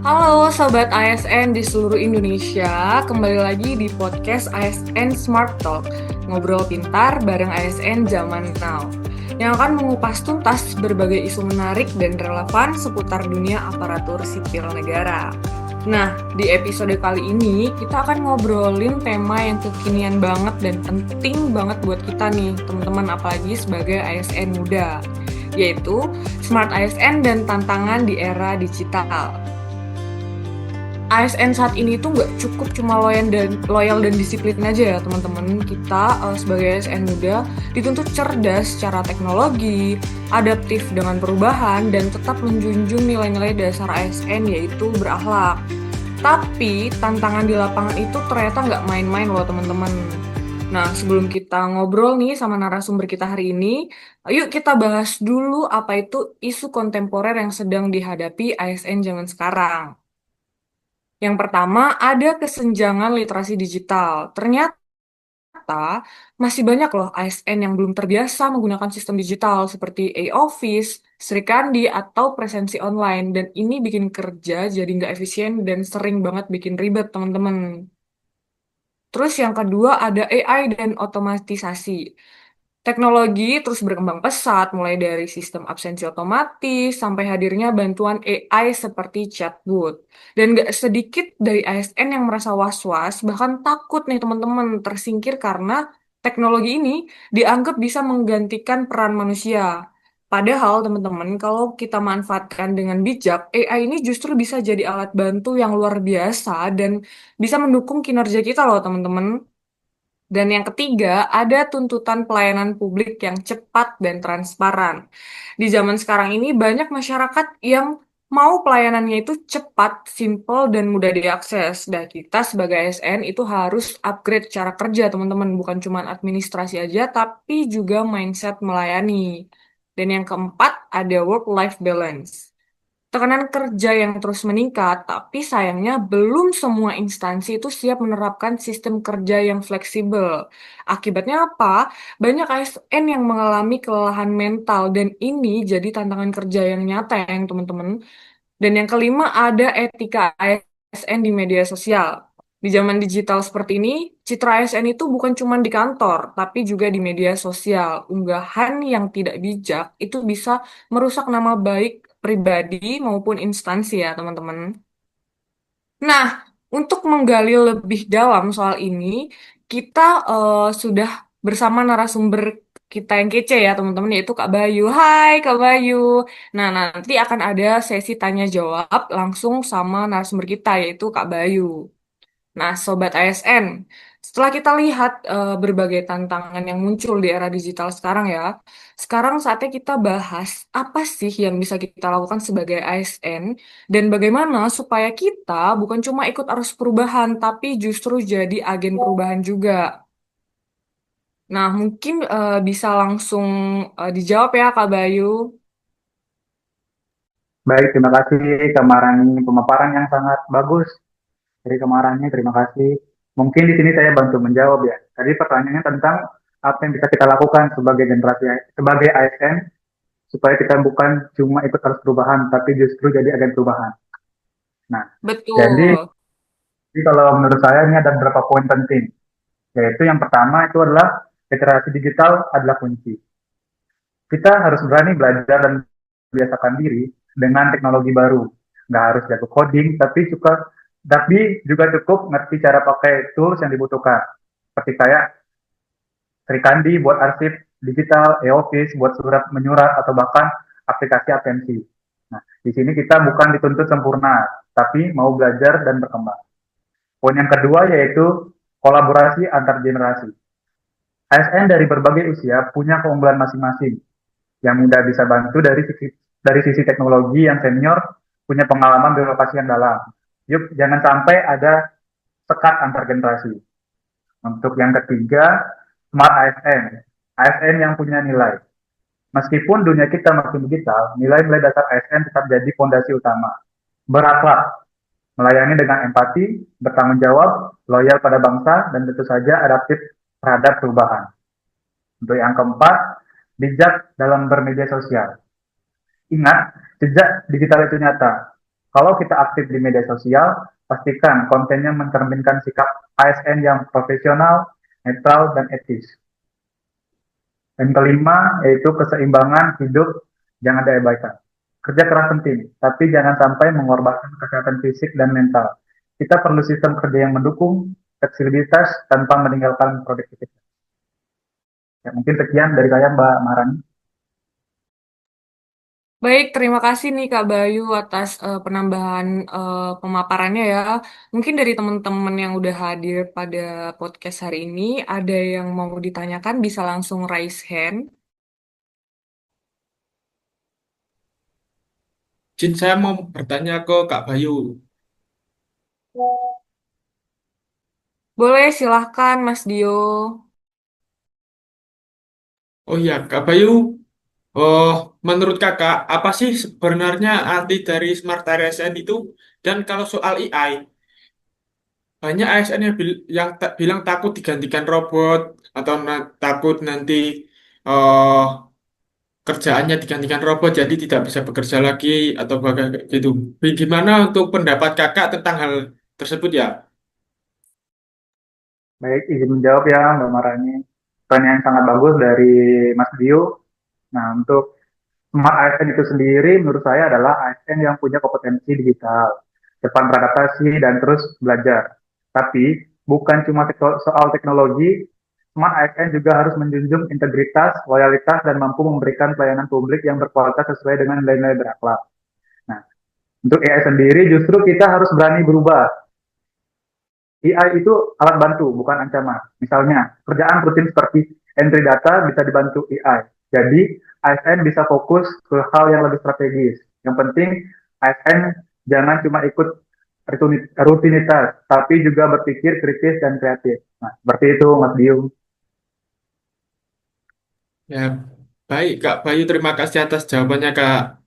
Halo Sobat ASN di seluruh Indonesia, kembali lagi di podcast ASN Smart Talk, ngobrol pintar bareng ASN zaman now, yang akan mengupas tuntas berbagai isu menarik dan relevan seputar dunia aparatur sipil negara. Nah, di episode kali ini kita akan ngobrolin tema yang kekinian banget dan penting banget buat kita nih, teman-teman, apalagi sebagai ASN muda, yaitu Smart ASN dan tantangan di era digital. ASN saat ini tuh nggak cukup cuma loyal dan disiplin aja ya teman-teman. Kita sebagai ASN muda dituntut cerdas secara teknologi, adaptif dengan perubahan, dan tetap menjunjung nilai-nilai dasar ASN yaitu berakhlak. Tapi tantangan di lapangan itu ternyata nggak main-main loh teman-teman. Nah, sebelum kita ngobrol nih sama narasumber kita hari ini, yuk kita bahas dulu apa itu isu kontemporer yang sedang dihadapi ASN zaman sekarang. Yang pertama, ada kesenjangan literasi digital. Ternyata masih banyak loh ASN yang belum terbiasa menggunakan sistem digital seperti e-office, Srikandi, atau presensi online. Dan ini bikin kerja jadi nggak efisien dan sering banget bikin ribet, teman-teman. Terus yang kedua ada AI dan otomatisasi. Teknologi terus berkembang pesat, mulai dari sistem absensi otomatis sampai hadirnya bantuan AI seperti chatbot. Dan nggak sedikit dari ASN yang merasa was-was, bahkan takut nih teman-teman tersingkir karena teknologi ini dianggap bisa menggantikan peran manusia. Padahal teman-teman, kalau kita manfaatkan dengan bijak, AI ini justru bisa jadi alat bantu yang luar biasa dan bisa mendukung kinerja kita loh teman-teman. Dan yang ketiga, ada tuntutan pelayanan publik yang cepat dan transparan. Di zaman sekarang ini banyak masyarakat yang mau pelayanannya itu cepat, simple, dan mudah diakses. Dan kita sebagai ASN itu harus upgrade cara kerja, teman-teman. Bukan cuma administrasi aja, tapi juga mindset melayani. Dan yang keempat, ada work-life balance. Tekanan kerja yang terus meningkat, tapi sayangnya belum semua instansi itu siap menerapkan sistem kerja yang fleksibel. Akibatnya apa? Banyak ASN yang mengalami kelelahan mental dan ini jadi tantangan kerja yang nyata ya teman-teman. Dan yang kelima ada etika ASN di media sosial. Di zaman digital seperti ini, citra ASN itu bukan cuma di kantor, tapi juga di media sosial. Unggahan yang tidak bijak itu bisa merusak nama baik pribadi maupun instansi ya, teman-teman. Nah, untuk menggali lebih dalam soal ini, kita sudah bersama narasumber kita yang kece ya, teman-teman, yaitu Kak Bayu. Hai, Kak Bayu. Nah, nanti akan ada sesi tanya jawab langsung sama narasumber kita, yaitu Kak Bayu. Nah, Sobat ASN, setelah kita lihat berbagai tantangan yang muncul di era digital sekarang ya, sekarang saatnya kita bahas apa sih yang bisa kita lakukan sebagai ASN dan bagaimana supaya kita bukan cuma ikut arus perubahan, tapi justru jadi agen perubahan juga. Nah, mungkin bisa langsung dijawab ya, Kak Bayu. Baik, terima kasih Kak Marani. Pemaparan yang sangat bagus dari Kak Marani. Terima kasih. Mungkin di sini saya bantu menjawab ya. Tadi pertanyaannya tentang apa yang bisa kita lakukan sebagai generasi, sebagai ASN, supaya kita bukan cuma ikut arus perubahan, tapi justru jadi agen perubahan. Nah, jadi, Betul. jadi kalau menurut saya ini ada beberapa poin penting. Yaitu yang pertama itu adalah literasi digital adalah kunci. Kita harus berani belajar dan biasakan diri dengan teknologi baru. Nggak harus jago coding, tapi juga cukup ngerti cara pakai tools yang dibutuhkan. Seperti kayak Srikandi buat arsip digital, e-office buat surat menyurat atau bahkan aplikasi atensi. Nah, di sini kita bukan dituntut sempurna, tapi mau belajar dan berkembang. Poin yang kedua yaitu kolaborasi antar generasi. ASN dari berbagai usia punya keunggulan masing-masing. Yang muda bisa bantu dari sisi teknologi, yang senior punya pengalaman birokrasi yang dalam. Yuk, jangan sampai ada sekat antar generasi. Untuk yang ketiga, smart ASN. ASN yang punya nilai. Meskipun dunia kita makin digital, nilai-nilai dasar ASN tetap jadi fondasi utama. Berakhlak, melayani dengan empati, bertanggung jawab, loyal pada bangsa, dan tentu saja adaptif terhadap perubahan. Untuk yang keempat, bijak dalam bermedia sosial. Ingat, jejak digital itu nyata. Kalau kita aktif di media sosial, pastikan kontennya mencerminkan sikap ASN yang profesional, netral, dan etis. Dan kelima, yaitu keseimbangan hidup jangan diabaikan. Kerja keras penting, tapi jangan sampai mengorbankan kesehatan fisik dan mental. Kita perlu sistem kerja yang mendukung fleksibilitas tanpa meninggalkan produktivitas. Ya, mungkin sekian dari saya, Mbak Marani. Baik, terima kasih nih Kak Bayu atas penambahan pemaparannya ya. Mungkin dari teman-teman yang udah hadir pada podcast hari ini, ada yang mau ditanyakan bisa langsung raise hand. Jin, saya mau bertanya ke Kak Bayu. Boleh, silahkan Mas Dio. Oh iya, Kak Bayu, oh, menurut Kakak, apa sih sebenarnya arti dari Smart ASN itu? Dan kalau soal AI, banyak ASN yang bilang takut digantikan robot, atau takut nanti eh, kerjaannya digantikan robot, jadi tidak bisa bekerja lagi, atau bagaimana gitu. Gimana untuk pendapat Kakak tentang hal tersebut ya? Baik, izin menjawab ya, Mbak Marani. Pertanyaan yang sangat bagus dari Mas Dio. Nah, untuk Smart ASN itu sendiri menurut saya adalah ASN yang punya kompetensi digital, cepat beradaptasi dan terus belajar. Tapi bukan cuma soal teknologi, Smart ASN juga harus menjunjung integritas, loyalitas, dan mampu memberikan pelayanan publik yang berkualitas sesuai dengan nilai-nilai berakhlak. Nah, untuk AI sendiri justru kita harus berani berubah. AI itu alat bantu, bukan ancaman. Misalnya, kerjaan rutin seperti entry data bisa dibantu AI. Jadi, ASN bisa fokus ke hal yang lebih strategis. Yang penting, ASN jangan cuma ikut rutinitas, tapi juga berpikir kritis dan kreatif. Nah, seperti itu, Mas Biung. Ya, baik Kak Bayu, terima kasih atas jawabannya Kak.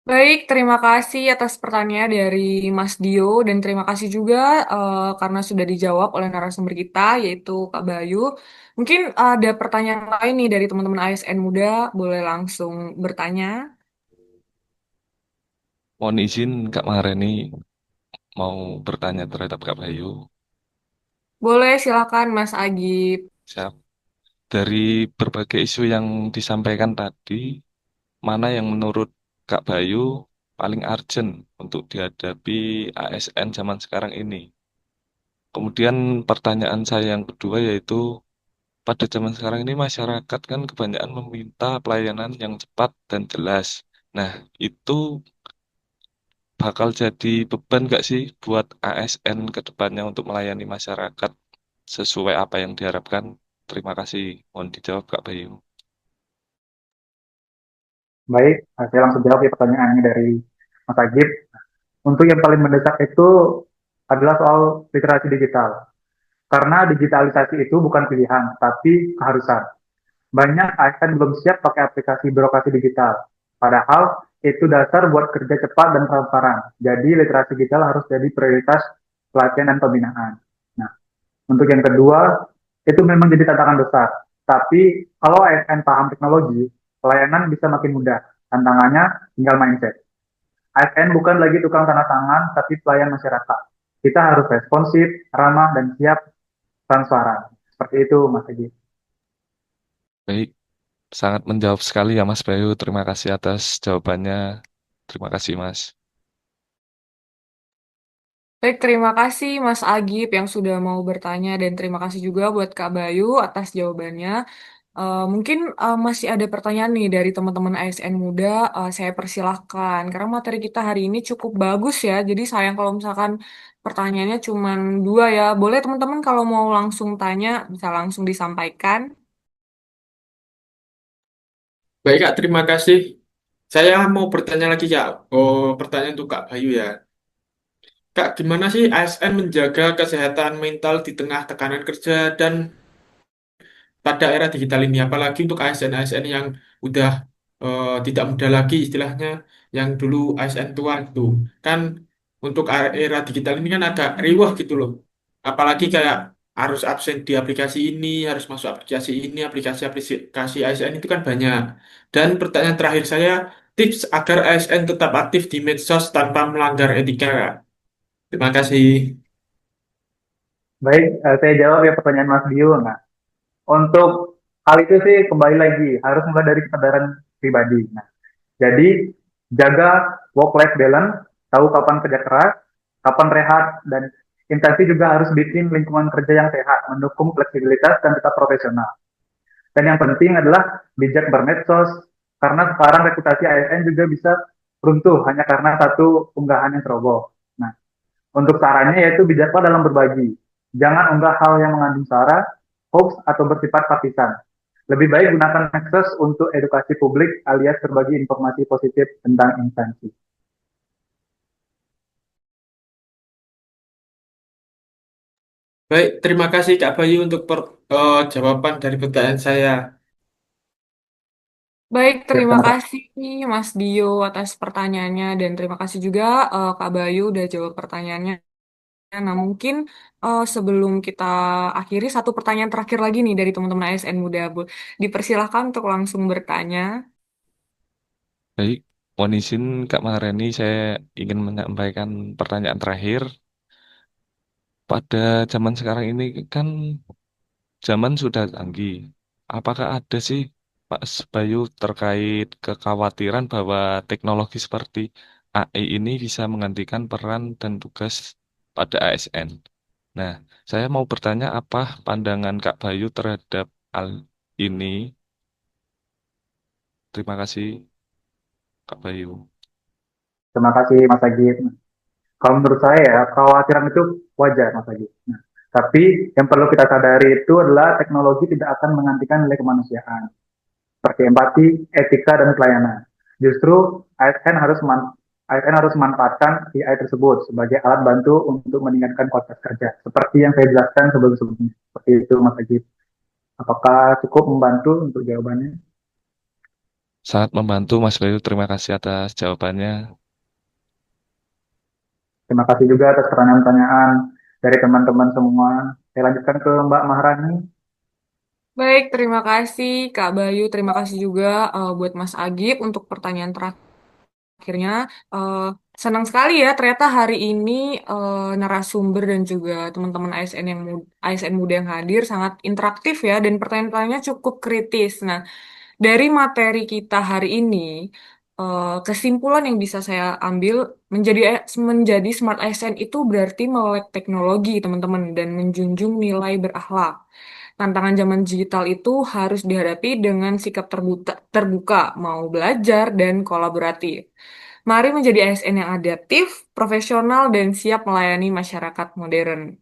Baik, terima kasih atas pertanyaan dari Mas Dio dan terima kasih juga karena sudah dijawab oleh narasumber kita yaitu Kak Bayu. Mungkin ada pertanyaan lain nih dari teman-teman ASN muda, boleh langsung bertanya. Mohon izin Kak Maharani mau bertanya terhadap Kak Bayu. Boleh, silakan Mas Agib. Siap. Dari berbagai isu yang disampaikan tadi, mana yang menurut Kak Bayu paling urgent untuk dihadapi ASN zaman sekarang ini? Kemudian pertanyaan saya yang kedua yaitu, pada zaman sekarang ini masyarakat kan kebanyakan meminta pelayanan yang cepat dan jelas. Nah, itu bakal jadi beban nggak sih buat ASN ke depannya untuk melayani masyarakat sesuai apa yang diharapkan? Terima kasih. Mohon dijawab Kak Bayu. Baik, saya langsung jawab ya pertanyaannya dari Mas Agib. Untuk yang paling mendesak itu adalah soal literasi digital. Karena digitalisasi itu bukan pilihan, tapi keharusan. Banyak ASN belum siap pakai aplikasi birokrasi digital. Padahal itu dasar buat kerja cepat dan transparan. Jadi literasi digital harus jadi prioritas pelatihan dan pembinaan. Nah, untuk yang kedua, itu memang jadi tantangan besar. Tapi kalau ASN paham teknologi, pelayanan bisa makin mudah. Tantangannya tinggal mindset. ASN bukan lagi tukang tanda tangan, tapi pelayan masyarakat. Kita harus responsif, ramah, dan siap transparan. Seperti itu, Mas Edi. Baik, sangat menjawab sekali ya Mas Bayu. Terima kasih atas jawabannya. Terima kasih Mas. Baik, terima kasih Mas Agib yang sudah mau bertanya dan terima kasih juga buat Kak Bayu atas jawabannya. Mungkin masih ada pertanyaan nih dari teman-teman ASN muda, saya persilahkan karena materi kita hari ini cukup bagus ya. Jadi sayang kalau misalkan pertanyaannya cuma dua ya. Boleh teman-teman kalau mau langsung tanya bisa langsung disampaikan. Baik Kak, terima kasih. Saya mau bertanya lagi Kak. Oh, pertanyaan untuk Kak Bayu ya. Kak, gimana sih ASN menjaga kesehatan mental di tengah tekanan kerja dan pada era digital ini, apalagi untuk ASN-ASN yang udah tidak muda lagi istilahnya, yang dulu ASN tua itu kan, untuk era digital ini kan agak riwah gitu loh, apalagi kayak harus absen di aplikasi ini, harus masuk aplikasi ini, aplikasi-aplikasi ASN itu kan banyak. Dan pertanyaan terakhir saya, tips agar ASN tetap aktif di medsos tanpa melanggar etika, Kak? Terima kasih. Baik, saya jawab ya pertanyaan Mas Dio. Nah, untuk hal itu sih kembali lagi harus mulai dari kesadaran pribadi. Nah, jadi jaga work-life balance, tahu kapan kerja keras, kapan rehat, dan instansi juga harus bikin lingkungan kerja yang sehat, mendukung fleksibilitas dan tetap profesional. Dan yang penting adalah bijak bermedsos, karena sekarang reputasi ASN juga bisa runtuh hanya karena satu unggahan yang ceroboh. Nah, untuk sarannya yaitu bijaklah dalam berbagi. Jangan unggah hal yang mengandung sara, hoax, atau bersifat partisan. Lebih baik gunakan medsos untuk edukasi publik alias berbagi informasi positif tentang instansi. Baik, terima kasih Kak Bayu untuk jawaban dari pertanyaan saya. Baik, Ya, terima terima kasih. kasih Mas Dio atas pertanyaannya dan terima kasih juga Kak Bayu udah jawab pertanyaannya. Nah, mungkin sebelum kita akhiri satu pertanyaan terakhir lagi nih dari teman-teman ASN Muda. Dipersilahkan untuk langsung bertanya. Baik, mohon izin Kak Maharani, saya ingin menyampaikan pertanyaan terakhir. Pada zaman sekarang ini kan zaman sudah canggih. Apakah ada sih Pak Bayu terkait kekhawatiran bahwa teknologi seperti AI ini bisa menggantikan peran dan tugas pada ASN? Nah, saya mau bertanya apa pandangan Kak Bayu terhadap hal ini? Terima kasih Kak Bayu. Terima kasih Mas Agit. Kalau menurut saya ya, kekhawatiran itu wajar Mas Agit. Nah, tapi yang perlu kita sadari itu adalah teknologi tidak akan menggantikan nilai kemanusiaan, seperti empati, etika, dan pelayanan. Justru ASN harus memanfaatkan AI tersebut sebagai alat bantu untuk meningkatkan kualitas kerja. Seperti yang saya jelaskan sebelum-sebelumnya. Seperti itu Mas Agit. Apakah cukup membantu untuk jawabannya? Sangat membantu Mas Bayu, terima kasih atas jawabannya. Terima kasih juga atas pertanyaan-pertanyaan dari teman-teman semua. Saya lanjutkan ke Mbak Maharani. Baik, terima kasih Kak Bayu. Terima kasih juga buat Mas Agip untuk pertanyaan terakhirnya. Eh, Senang sekali ya, ternyata hari ini narasumber dan juga teman-teman ASN muda yang hadir sangat interaktif ya, dan pertanyaan-pertanyaannya cukup kritis. Nah, dari materi kita hari ini, kesimpulan yang bisa saya ambil menjadi smart ASN itu berarti melek teknologi, teman-teman, dan menjunjung nilai berakhlak. Tantangan zaman digital itu harus dihadapi dengan sikap terbuka, mau belajar dan kolaboratif. Mari menjadi ASN yang adaptif, profesional, dan siap melayani masyarakat modern.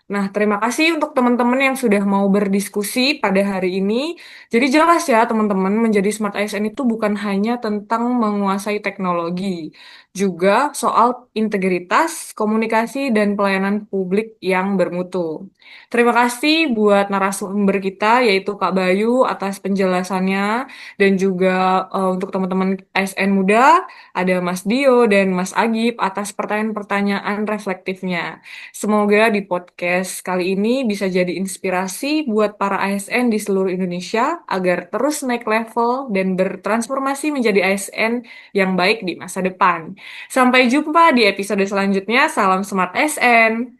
Nah, terima kasih untuk teman-teman yang sudah mau berdiskusi pada hari ini. Jadi jelas ya teman-teman, menjadi Smart ASN itu bukan hanya tentang menguasai teknologi, juga soal integritas, komunikasi, dan pelayanan publik yang bermutu. Terima kasih buat narasumber kita, yaitu Kak Bayu atas penjelasannya, dan juga untuk teman-teman ASN muda, ada Mas Dio dan Mas Agip atas pertanyaan-pertanyaan reflektifnya. Semoga di podcast kali ini bisa jadi inspirasi buat para ASN di seluruh Indonesia agar terus naik level dan bertransformasi menjadi ASN yang baik di masa depan. Sampai jumpa di episode selanjutnya. Salam Smart ASN.